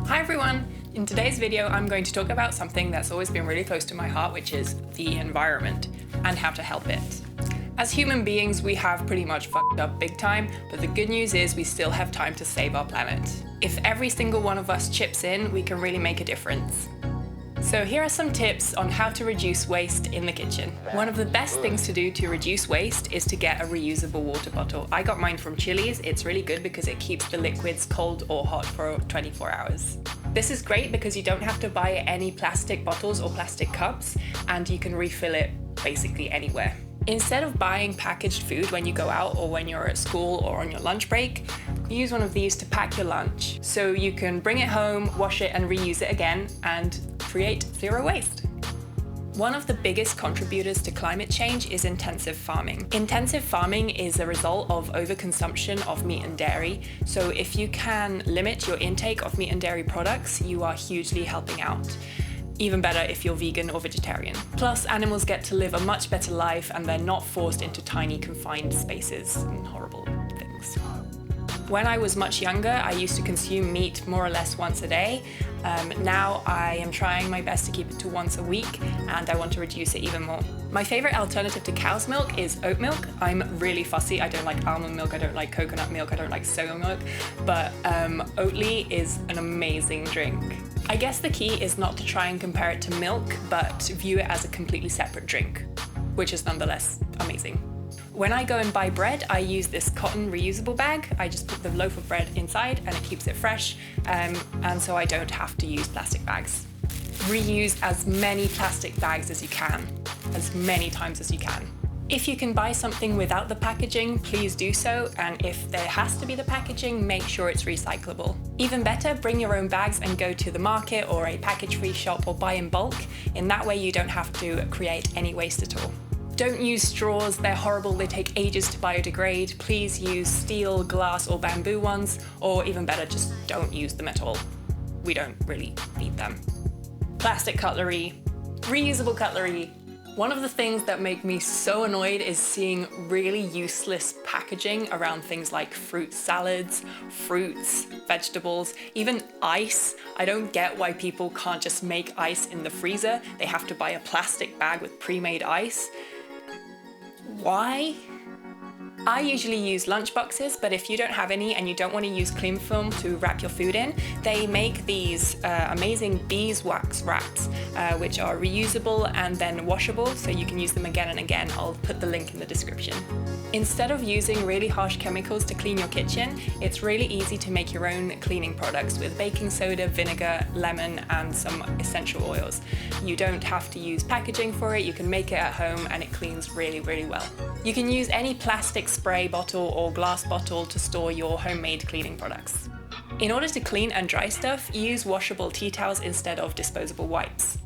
Hi everyone! In today's video I'm going to talk about something that's always been really close to my heart, which is the environment and how to help it. As human beings we have pretty much fucked up big time, but the good news is we still have time to save our planet. If every single one of us chips in, we can really make a difference. So here are some tips on how to reduce waste in the kitchen. One of the best things to do to reduce waste is to get a reusable water bottle. I got mine from Chili's. It's really good because it keeps the liquids cold or hot for 24 hours. This is great because you don't have to buy any plastic bottles or plastic cups, and you can refill it basically anywhere. Instead of buying packaged food when you go out or when you're at school or on your lunch break, use one of these to pack your lunch. So you can bring it home, wash it and reuse it again and create zero waste. One of the biggest contributors to climate change is intensive farming. Intensive farming is a result of overconsumption of meat and dairy. So if you can limit your intake of meat and dairy products, you are hugely helping out. Even better if you're vegan or vegetarian. Plus, animals get to live a much better life and they're not forced into tiny confined spaces and horrible things. When I was much younger, I used to consume meat more or less once a day. Now I am trying my best to keep it to once a week, and I want to reduce it even more. My favorite alternative to cow's milk is oat milk. I'm really fussy. I don't like almond milk, I don't like coconut milk, I don't like soya milk, but Oatly is an amazing drink. I guess the key is not to try and compare it to milk, but view it as a completely separate drink, which is nonetheless amazing. When I go and buy bread, I use this cotton reusable bag. I just put the loaf of bread inside and it keeps it fresh, and so I don't have to use plastic bags. Reuse as many plastic bags as you can, as many times as you can. If you can buy something without the packaging, please do so, and if there has to be the packaging, make sure it's recyclable. Even better, bring your own bags and go to the market or a package-free shop or buy in bulk. In that way you don't have to create any waste at all. Don't use straws, they're horrible, they take ages to biodegrade. Please use steel, glass or bamboo ones, or even better, just don't use them at all. We don't really need them. Plastic cutlery, reusable cutlery. One of the things that make me so annoyed is seeing really useless packaging around things like fruit salads, fruits, vegetables, even ice. I don't get why people can't just make ice in the freezer. They have to buy a plastic bag with pre-made ice. Why? I usually use lunch boxes, but if you don't have any and you don't want to use clingfilm to wrap your food in, they make these amazing beeswax wraps, which are reusable and then washable, so you can use them again and again. I'll put the link in the description. Instead of using really harsh chemicals to clean your kitchen, it's really easy to make your own cleaning products with baking soda, vinegar, lemon, and some essential oils. You don't have to use packaging for it, you can make it at home and it cleans really, really well. You can use any plastic spray bottle or glass bottle to store your homemade cleaning products. In order to clean and dry stuff, use washable tea towels instead of disposable wipes.